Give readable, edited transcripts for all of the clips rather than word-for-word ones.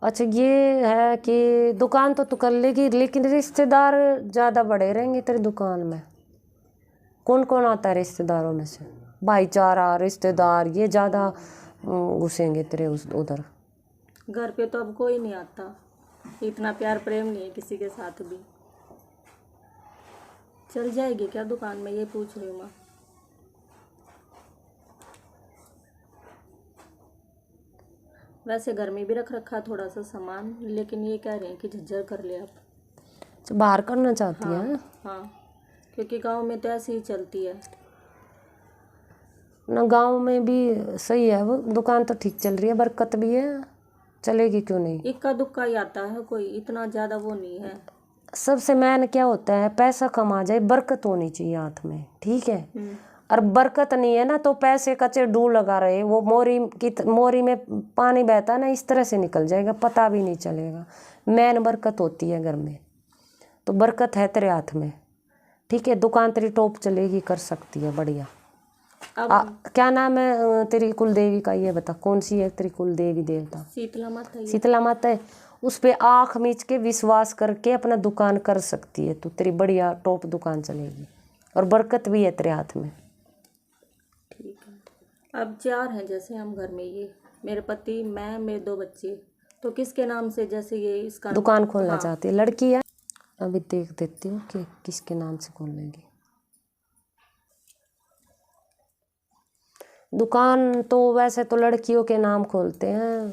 अच्छा, ये है कि दुकान तो तू कर लेगी, लेकिन रिश्तेदार ज़्यादा बड़े रहेंगे तेरी दुकान में। कौन कौन आता है रिश्तेदारों में से? भाईचारा, रिश्तेदार, ये ज़्यादा घुसेंगे तेरे उधर। घर पे तो अब कोई नहीं आता, इतना प्यार प्रेम नहीं है किसी के साथ भी। चल जाएगी क्या दुकान में, ये पूछ रही हूँ मैं। वैसे घर में भी रख रखा थोड़ा सा सामान, लेकिन ये कह रहे हैं कि झज्जर कर ले आप। बाहर करना चाहती हाँ है? हाँ, क्योंकि गांव में तो ऐसे ही चलती है ना, गांव में भी सही है, वो दुकान तो ठीक चल रही है, बरकत भी है, चलेगी क्यों नहीं। इक्का दुक्का ही आता है, कोई इतना ज़्यादा वो नहीं है। सबसे मेन क्या होता है, पैसा कमा जाए, बरकत होनी चाहिए हाथ में, ठीक है। और बरकत नहीं है ना तो पैसे का चेडू लगा रहे, वो मोरी में पानी बहता ना, इस तरह से निकल जाएगा, पता भी नहीं चलेगा। मेन बरकत होती है घर में, तो बरकत है तेरे हाथ में, ठीक है। दुकान तेरी टॉप चलेगी, कर सकती है, बढ़िया। क्या नाम है तेरी कुल देवी का, ये बता कौन सी है तेरी कुल देवी देवता? शीतला माता। शीतला माता है। उस पे आँख मीच के विश्वास करके अपना दुकान कर सकती है, तो तेरी बढ़िया टॉप दुकान चलेगी, और बरकत भी है तेरे हाथ में। ठीक है। अब 4 हैं जैसे हम घर में, ये मेरे पति, मैं, मेरे 2 बच्चे, तो किसके नाम से जैसे ये इसका दुकान खोलना चाहती है? लड़की है? अभी देख देती हूँ कि किसके नाम से खोलेगी दुकान। तो वैसे तो लड़कियों के नाम खोलते हैं।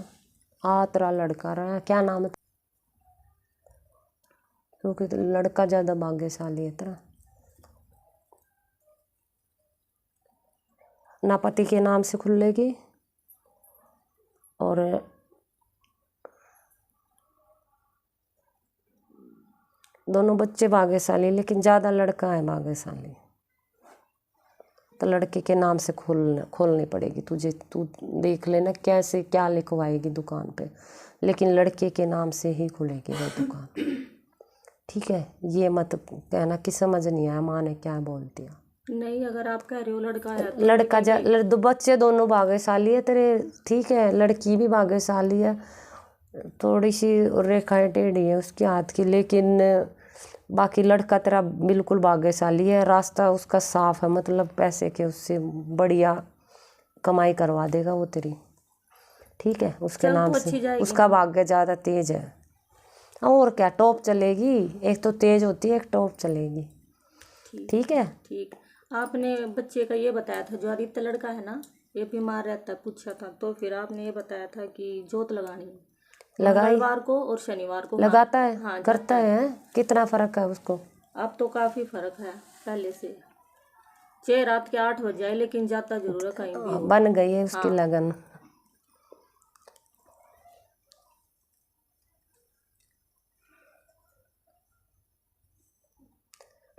तेरा लड़का रहा है, क्या नाम है? क्योंकि तो लड़का ज़्यादा भाग्यशाली है तेरा। ना पति के नाम से खुलेगी, और दोनों बच्चे भाग्यशाली, लेकिन ज़्यादा लड़का है भाग्यशाली, तो लड़के के नाम से खोलनी पड़ेगी तुझे। तू देख लेना कैसे क्या लिखवाएगी दुकान पे, लेकिन लड़के के नाम से ही खुलेगी वो दुकान, ठीक है। ये मत कहना कि समझ नहीं आया माँ ने क्या बोल दिया। नहीं, अगर आप कह रहे हो लड़का है तो लड़का बच्चे दोनों भाग्यशाली है तेरे, ठीक है। लड़की भी भाग्यशाली है, थोड़ी सी रेखाएं टेढ़ी है उसके हाथ की, लेकिन बाकी लड़का तेरा बिल्कुल भाग्यशाली है। रास्ता उसका साफ है, मतलब पैसे के उससे बढ़िया कमाई करवा देगा वो तेरी, ठीक है। उसके नाम से उसका भाग्य ज़्यादा तेज है। और क्या, टॉप चलेगी, एक तो तेज होती है, एक टॉप चलेगी, ठीक है। ठीक। आपने बच्चे का ये बताया था, जो आदित्य लड़का है ना, ये बीमार रहता है, पूछा था, तो फिर आपने ये बताया था कि जोत लगानी है, मंगलवार को और शनिवार को। लगाता है? हाँ, करता है। कितना फर्क है उसको? अब तो काफ़ी फर्क है पहले से, चाहे रात के 8 बज जाए, लेकिन जाता जरूर है कहीं भी। बन गई है उसकी लगन।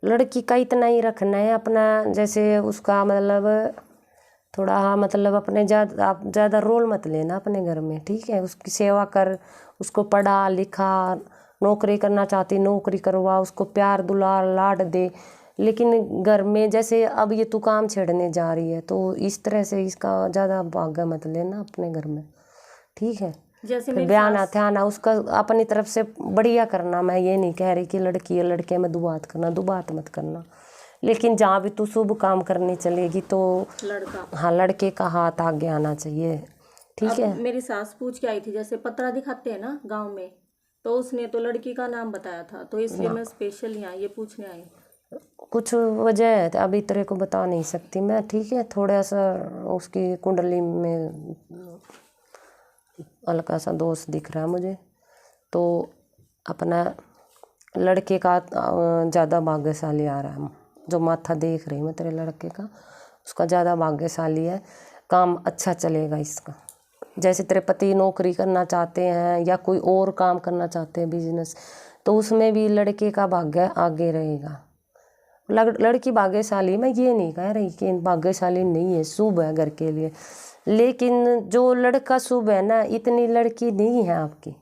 लड़की का इतना ही रखना है अपना, जैसे उसका मतलब थोड़ा, मतलब अपने ज़्यादा रोल मत लेना अपने घर में, ठीक है। उसकी सेवा कर, उसको पढ़ा लिखा, नौकरी करना चाहती नौकरी करवा, उसको प्यार दुलार लाड दे, लेकिन घर में जैसे अब ये तू काम छेड़ने जा रही है, तो इस तरह से इसका ज़्यादा भाग्य मत लेना अपने घर में, ठीक है। जैसे बयान आना उसका अपनी तरफ से बढ़िया करना। मैं ये नहीं कह रही कि लड़की है लड़के में दुबात करना, दुबात मत करना, लेकिन जहाँ भी तू शुभ काम करने चलेगी तो हाँ, लड़के का हाथ आगे आना चाहिए, ठीक है। मेरी सास पूछ के आई थी, जैसे पतरा दिखाते हैं ना गांव में, तो उसने तो लड़की का नाम बताया था, तो इसलिए मैं स्पेशल यहाँ ये पूछने आई। कुछ वजह है, अभी तेरे को बता नहीं सकती मैं, ठीक है। थोड़ा सा उसकी कुंडली में हल्का सा दोष दिख रहा है मुझे, तो अपना लड़के का ज़्यादा भाग्यशाली आ रहा है। जो माथा देख रही मैं तेरे लड़के का, उसका ज़्यादा भाग्यशाली है, काम अच्छा चलेगा इसका। जैसे तेरे पति नौकरी करना चाहते हैं या कोई और काम करना चाहते हैं बिजनेस, तो उसमें भी लड़के का भाग्य आगे रहेगा। लड़की भाग्यशाली, मैं ये नहीं कह रही कि भाग्यशाली नहीं है, शुभ है घर के लिए, लेकिन जो लड़का शुभ है ना, इतनी लड़की नहीं है आपकी,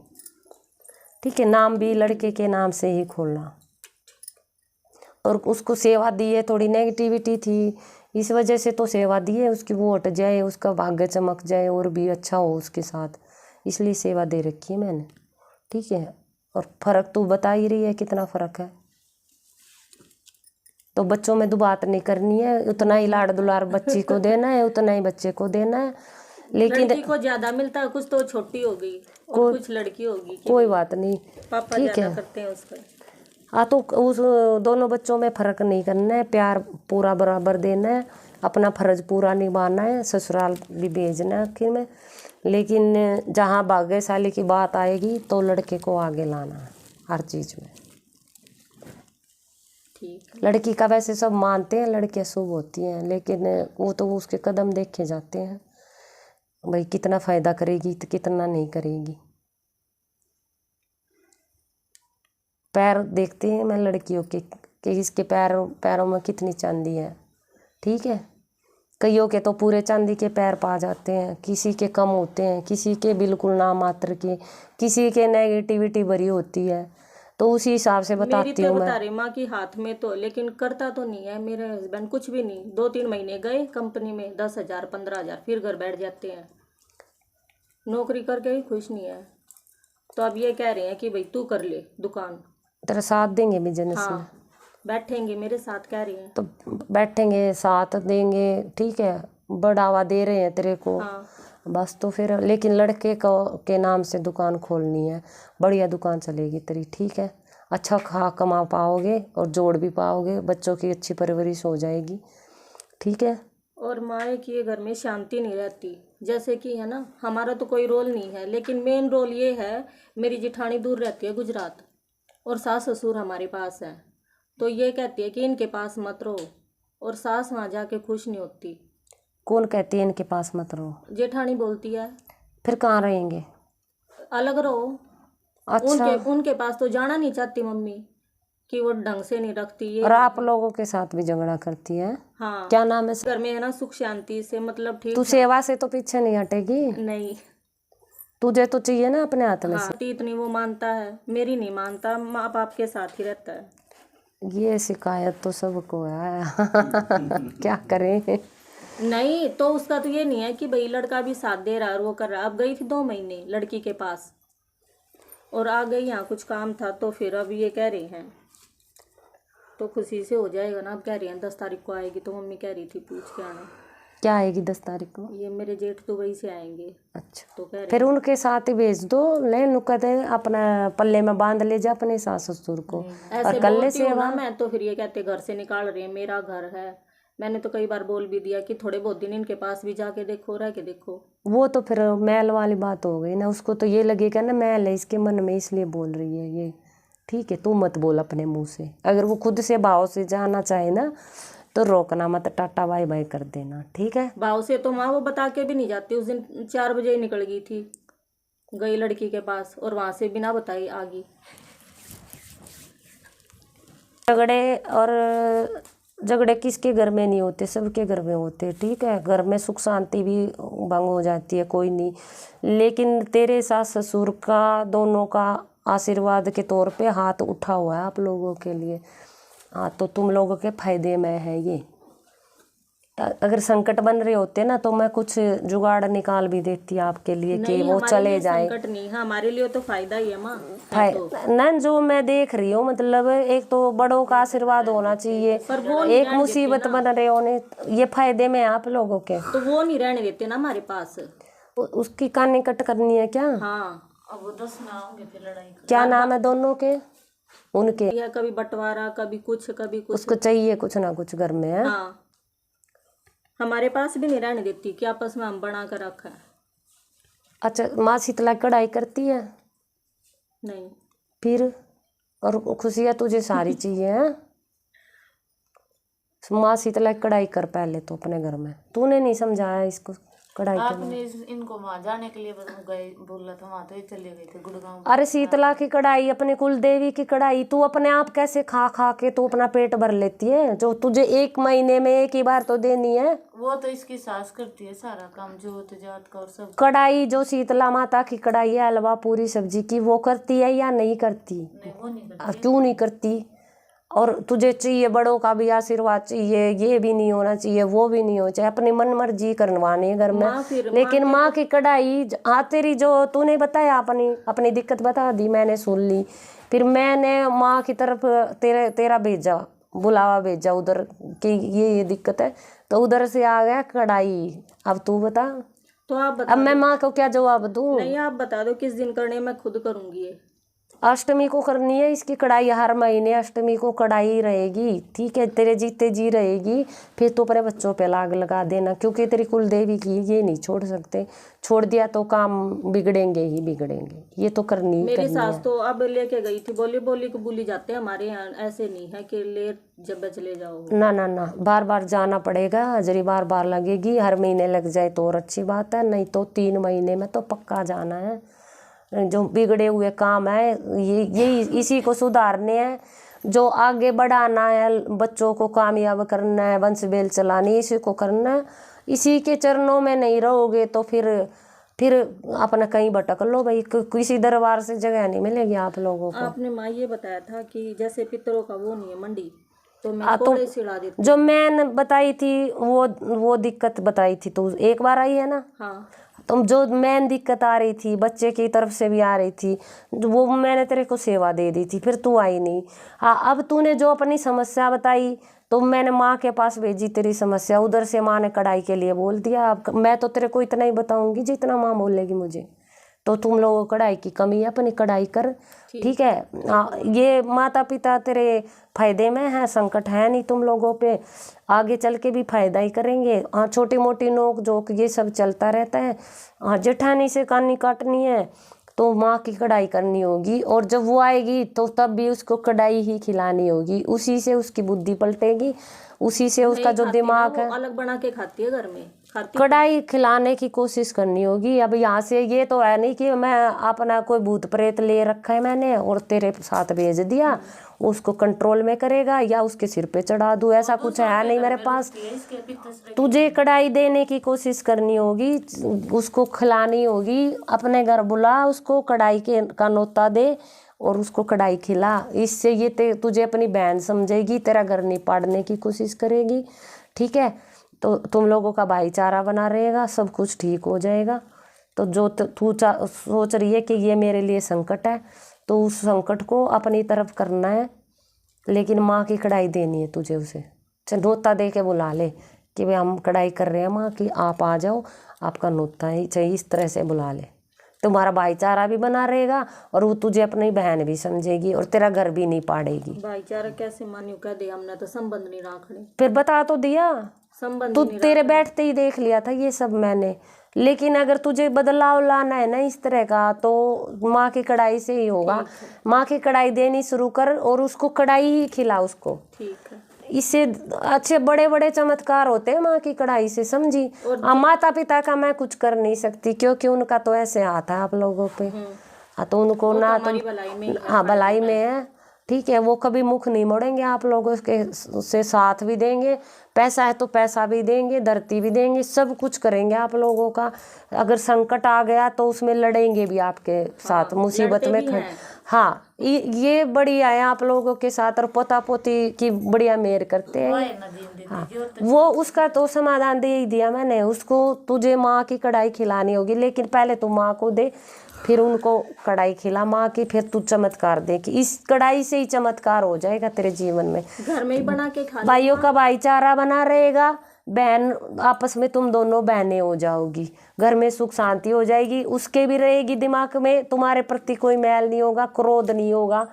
ठीक है। नाम भी लड़के के नाम से ही खोलना, और उसको सेवा दी है, थोड़ी नेगेटिविटी थी, इस वजह से तो सेवा दी है, उसकी वो हट जाए, उसका भाग्य चमक जाए और भी अच्छा हो उसके साथ, इसलिए सेवा दे रखी है मैंने, ठीक है। और फर्क तू बता ही रही है कितना फर्क है। तो बच्चों में तो बात नहीं करनी है, उतना ही लाड़ दुलार बच्ची को देना है, उतना ही बच्चे को देना है। लेकिन लड़की को ज्यादा मिलता है, कुछ तो छोटी होगी और कुछ लड़की होगी, कोई बात नहीं, पापा ठीक ज्यादा है। करते हैं उसका। हाँ तो उस दोनों बच्चों में फर्क नहीं करना है, प्यार पूरा बराबर देना है, अपना फर्ज पूरा निभाना है, ससुराल भी भेजना है आखिर में। लेकिन जहाँ भाग्यशाली की बात आएगी तो लड़के को आगे लाना है हर चीज़ में। ठीक। लड़की का वैसे सब मानते हैं, लड़कियां शुभ होती हैं, लेकिन वो तो उसके कदम देखे जाते हैं, भाई कितना फ़ायदा करेगी तो कितना नहीं करेगी। पैर देखते हैं मैं लड़कियों के कि इसके पैरों में कितनी चांदी है, ठीक है। कईयों के तो पूरे चांदी के पैर पा जाते हैं, किसी के कम होते हैं, किसी के बिल्कुल ना मात्र के, किसी के नेगेटिविटी भरी होती है। तो उसी हिसाब से बताती हूँ मैं। बता रही माँ की हाथ में तो, लेकिन करता तो नहीं है मेरे हस्बैंड, कुछ भी नहीं। 2-3 महीने गए कंपनी में, 10,000 15,000, फिर घर बैठ जाते हैं, नौकरी करके ही खुश नहीं है। तो अब ये कह रहे हैं कि भाई तू कर ले दुकान, तेरा साथ देंगे बिजनेस में। हाँ बैठेंगे मेरे साथ, कह रहे हैं। तो बैठेंगे, साथ देंगे, ठीक है, बढ़ावा दे रहे हैं तेरे को। हाँ। बस तो फिर लेकिन लड़के को के नाम से दुकान खोलनी है, बढ़िया दुकान चलेगी तेरी, ठीक है। अच्छा खा कमा पाओगे और जोड़ भी पाओगे, बच्चों की अच्छी परवरिश हो जाएगी, ठीक है। और माए की घर में शांति नहीं रहती, जैसे कि है ना, हमारा तो कोई रोल नहीं है, लेकिन मेन रोल ये है, मेरी जिठानी दूर रहती है गुजरात, और सास ससुर हमारे पास है। तो ये कहती है कि इनके पास मत रहो, और सास वहाँ जाके खुश नहीं होती। कौन कहती है इनके पास मत रहो? जेठानी बोलती है। फिर कहाँ रहेंगे? अलग रहो। अच्छा। उनके पास तो जाना नहीं चाहती मम्मी, कि वो ढंग से नहीं रखती ये। और आप लोगों के साथ भी झगड़ा करती है? हाँ। क्या नाम है? घर में है ना सुख शांति से, मतलब ठीक। तू सेवा से तो पीछे नहीं हटेगी? नहीं। तुझे तो चाहिए ना अपने हाथ में हाँ, से। इतनी वो मानता है, मेरी नहीं मानता, माँ बाप के साथ ही रहता है। ये शिकायत तो सबको है क्या करें। नहीं तो उसका तो ये नहीं है कि भाई लड़का भी साथ दे रहा है और वो कर रहा है। अब गई थी 2 महीने लड़की के पास और आ गई, यहाँ कुछ काम था, तो फिर अब ये कह रहे हैं, तो खुशी से हो जाएगा ना। अब कह रही हैं 10 तारीख को आएगी, तो मम्मी कह रही थी पूछ के आना। क्या आएगी 10 तारीख को? ये मेरे जेठ दुबई से आएंगे। अच्छा, तो कह रहे फिर उनके साथ ही भेज दो, ले नुकते अपना पल्ले में बांध ले जा अपने सास ससुर को और कर ले सेवा। मैं तो फिर ये कहते घर से निकाल रही है, मेरा घर है। मैंने तो कई बार बोल भी दिया कि थोड़े बहुत दिन इनके पास भी जाके देखो, रह के देखो। वो तो फिर मैल वाली बात हो गई ना, उसको तो ये लगेगा ना मैल है इसके मन में इसलिए बोल रही है ये, ठीक है। तू मत बोल अपने मुंह से, अगर वो खुद से भाव से जाना चाहे ना तो रोकना मत, टाटा बाय बाय कर देना, ठीक है। भाव से तो माँ वो बता के भी नहीं जाती। उस दिन 4 बजे ही निकल गई थी, गई लड़की के पास, और वहां से बिना बताई आ गई। झगड़े किसके घर में नहीं होते, सबके घर में होते, ठीक है। घर में सुख शांति भी भंग हो जाती है, कोई नहीं, लेकिन तेरे सास ससुर का दोनों का आशीर्वाद के तौर पे हाथ उठा हुआ है आप लोगों के लिए। हाँ, तो तुम लोगों के फायदे में है ये। अगर संकट बन रहे होते ना तो मैं कुछ जुगाड़ निकाल भी देती आपके लिए कि वो चले जाए। संकट नहीं है हमारे लिए, तो फायदा ही है माँ। ना जो मैं देख रही हूँ, मतलब एक तो बड़ों का आशीर्वाद होना चाहिए, एक मुसीबत बन रहे होने, ये फायदे में आप लोगों के। तो वो नहीं रहने देते ना हमारे पास। उसकी कानी कट करनी है क्या? हाँ, अब वो 10 ना होंगे फिर लड़ाई। क्या नाम है दोनों के? उनके कभी बंटवारा, कभी कुछ कभी कुछ। उसको चाहिए कुछ ना कुछ घर में है। हाँ, हमारे पास भी नहीं रहने देती कि आपस में हम बना कर रखा है। अच्छा, माँ शीतला कढ़ाई करती है? नहीं। फिर और खुशियाँ तुझे सारी चाहिए है? माँ शीतला कढ़ाई कर पहले तो अपने घर में। तूने नहीं समझाया इसको कढ़ाई आपने इनको वहां जाने के लिए गए, बोला था वहां, तो ये चले गए थे गुड़गांव। अरे शीतला की कढ़ाई, अपने कुल देवी की कढ़ाई, तू अपने आप कैसे खा खा के तू अपना पेट भर लेती है, जो तुझे 1 महीने में 1 ही बार तो देनी है। वो तो इसकी सास करती है सारा काम, जोत जात का और सब। कढ़ाई जो शीतला माता की कढ़ाई है हलवा पूरी सब्जी की, वो करती है या नहीं करती? नहीं, वो नहीं करती। क्यों नहीं करती? और तुझे चाहिए बड़ों का भी आशीर्वाद चाहिए, ये भी नहीं होना चाहिए, वो भी नहीं होना चाहिए, अपनी मन मर्जी करवानी है घर में। लेकिन माँ की कढ़ाई, हाँ तेरी जो तूने बताया अपनी अपनी दिक्कत बता दी, मैंने सुन ली। फिर मैंने माँ की तरफ तेरा भेजा, बुलावा भेजा उधर कि ये दिक्कत है, तो उधर से आ गया कढ़ाई। अब तू बता, तो आप बता अब मैं माँ को क्या जवाब दूँ? नहीं, आप बता दो किस दिन करने, मैं खुद करूंगी ये। अष्टमी को करनी है इसकी कढ़ाई, हर महीने अष्टमी को कढ़ाई रहेगी, ठीक है, तेरे जीते जी रहेगी। फिर तो अपने बच्चों पे लाग लगा देना, क्योंकि तेरी कुल देवी की ये नहीं छोड़ सकते, छोड़ दिया तो काम बिगड़ेंगे ही बिगड़ेंगे, ये तो करनी ही मेरी करनी सास है। तो अब लेके गई थी, बोली बोली को भूली जाते हैं हमारे यहाँ, ऐसे नहीं है कि ले जब चले जाओ। ना ना ना, बार बार जाना पड़ेगा, हाजिरी बार बार लगेगी, हर महीने लग जाए तो और अच्छी बात है, नहीं तो 3 महीने में तो पक्का जाना है। जो बिगड़े हुए काम है ये इसी को सुधारने हैं, जो आगे बढ़ाना है, बच्चों को कामयाब करना है, वंश बेल चलानी, इसी को करना है। इसी के चरणों में नहीं रहोगे तो फिर अपना कहीं भटक लो भाई, किसी दरबार से जगह नहीं मिलेगी आप लोगों को। आपने माँ ये बताया था कि जैसे पितरों का वो नहीं है मंडी, तो मैं थोड़े सिड़ा देती। जो मैंने बताई थी वो दिक्कत बताई थी, तो एक बार आई है ना। हाँ, तुम जो मेन दिक्कत आ रही थी, बच्चे की तरफ से भी आ रही थी, वो मैंने तेरे को सेवा दे दी थी, फिर तू आई नहीं। हाँ, अब तूने जो अपनी समस्या बताई तो मैंने माँ के पास भेजी तेरी समस्या, उधर से माँ ने कढ़ाई के लिए बोल दिया। अब मैं तो तेरे को इतना ही बताऊंगी जितना माँ बोलेगी मुझे। तो तुम लोगों को कढ़ाई की कमी है, अपनी कढ़ाई कर, ठीक है। ये माता पिता तेरे फायदे में है, संकट है नहीं तुम लोगों पे, आगे चल के भी फायदा ही करेंगे। हाँ, छोटी मोटी नोक जोक ये सब चलता रहता है। हाँ, जेठानी से कानी काटनी है तो माँ की कढ़ाई करनी होगी, और जब वो आएगी तो तब भी उसको कढ़ाई ही खिलानी होगी, उसी से उसकी बुद्धि पलटेगी, उसी से उसका जो दिमाग है। अलग बना के खाती है घर में, खाती कढ़ाई खिलाने की कोशिश करनी होगी। अब यहाँ से ये तो है नहीं कि मैं अपना कोई भूत प्रेत ले रखा है मैंने और तेरे साथ भेज दिया, उसको कंट्रोल में करेगा या उसके सिर पे चढ़ा दूँ, ऐसा कुछ है नहीं मेरे पास। तुझे कढ़ाई देने की कोशिश करनी होगी, उसको खिलानी होगी, अपने घर बुला उसको, कढ़ाई का नोता दे और उसको कढ़ाई खिला। इससे ये तुझे अपनी बहन समझेगी, तेरा घर नहीं पाड़ने की कोशिश करेगी, ठीक है। तो तुम लोगों का भाईचारा बना रहेगा, सब कुछ ठीक हो जाएगा। तो जो तू सोच रही है कि ये मेरे लिए संकट है, तो उस संकट को अपनी तरफ करना है, लेकिन माँ की कढ़ाई देनी है तुझे। उसे नोता दे के बुला ले कि भाई हम कढ़ाई कर रहे हैं माँ की, आप आ जाओ, आपका नोता ही चाहिए, इस तरह से बुला ले। तुम्हारा भाईचारा भी बना रहेगा और वो तुझे अपनी बहन भी समझेगी और तेरा घर भी नहीं पाड़ेगी। भाईचारा कैसे मान्यू कह दे, हमने तो संबंध नहीं रखने। फिर बता तो दिया, संबंध तू तेरे बैठते ही देख लिया था ये सब मैंने। लेकिन अगर तुझे बदलाव लाना है ना इस तरह का, तो माँ की कढ़ाई से ही होगा। माँ की कढ़ाई देनी शुरू कर और उसको कढ़ाई ही खिला उसको, ठीक है। इससे अच्छे बड़े बड़े चमत्कार होते हैं माँ की कढ़ाई से, समझी। माता पिता का मैं कुछ कर नहीं सकती, क्योंकि उनका तो ऐसे हाथ है आप लोगों पे। हाँ, तो उनको ना तो हाँ भलाई में है, ठीक है। वो कभी मुख नहीं मोड़ेंगे आप लोगों के से, साथ भी देंगे, पैसा है तो पैसा भी देंगे, धरती भी देंगे, सब कुछ करेंगे आप लोगों का। अगर संकट आ गया तो उसमें लड़ेंगे भी आपके साथ, मुसीबत में खड़े। हाँ, ये बढ़िया है आप लोगों के साथ, और पोता पोती की बढ़िया मेहर करते हैं। हाँ, वो उसका तो समाधान दे ही दिया मैंने उसको। तुझे माँ की कढ़ाई खिलानी होगी, लेकिन पहले तो माँ को दे, फिर उनको कढ़ाई खिला माँ की, फिर तू चमत्कार दे कि इस कढ़ाई से ही चमत्कार हो जाएगा तेरे जीवन में। घर में ही बना के खा, भाइयों का भाईचारा बना रहेगा, बहन आपस में तुम दोनों बहनें हो जाओगी, घर में सुख शांति हो जाएगी। उसके भी रहेगी दिमाग में तुम्हारे प्रति कोई मैल नहीं होगा, क्रोध नहीं होगा,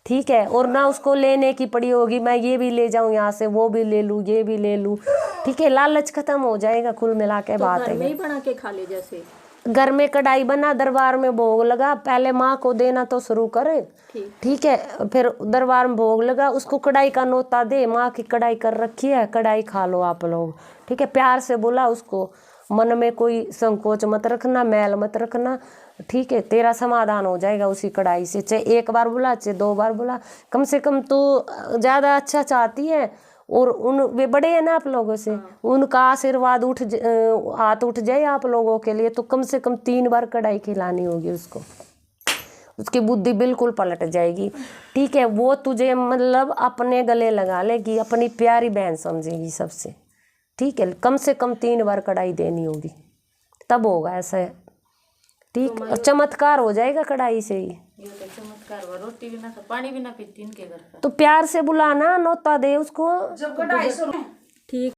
ठीक है। और ना उसको लेने की पड़ी होगी, मैं ये भी ले जाऊं यहाँ से, वो भी ले लूँ, ये भी ले लूँ, ठीक है। लालच खत्म हो जाएगा कुल मिला के। बात है घर में ही बना के खा ले। जैसे घर में कढ़ाई बना, दरबार में भोग लगा, पहले माँ को देना तो शुरू करे, ठीक है। फिर दरबार में भोग लगा, उसको कढ़ाई का नोता दे, माँ की कढ़ाई कर रखी है, कढ़ाई खा लो आप लोग, ठीक है। प्यार से बोला उसको, मन में कोई संकोच मत रखना, मैल मत रखना, ठीक है। तेरा समाधान हो जाएगा उसी कढ़ाई से। चाहे एक बार बुला, चाहे 2 बार बुला, कम से कम तू ज़्यादा अच्छा चाहती है और वे बड़े हैं ना आप लोगों से, उनका आशीर्वाद हाथ उठ जाए आप लोगों के लिए, तो कम से कम 3 बार कढ़ाई खिलानी होगी उसको। उसकी बुद्धि बिल्कुल पलट जाएगी। ठीक है, वो तुझे मतलब अपने गले लगा लेगी, अपनी प्यारी बहन समझेगी सबसे। ठीक है, कम से कम 3 बार कढ़ाई देनी होगी, तब होगा ऐसा है। ठीक, और चमत्कार हो जाएगा कढ़ाई से ही। ये तो चमत्कार हुआ, रोटी भी ना खा, पानी भी ना पीती इनके घर का। तो प्यार से बुलाना, नौता दे उसको। ठीक।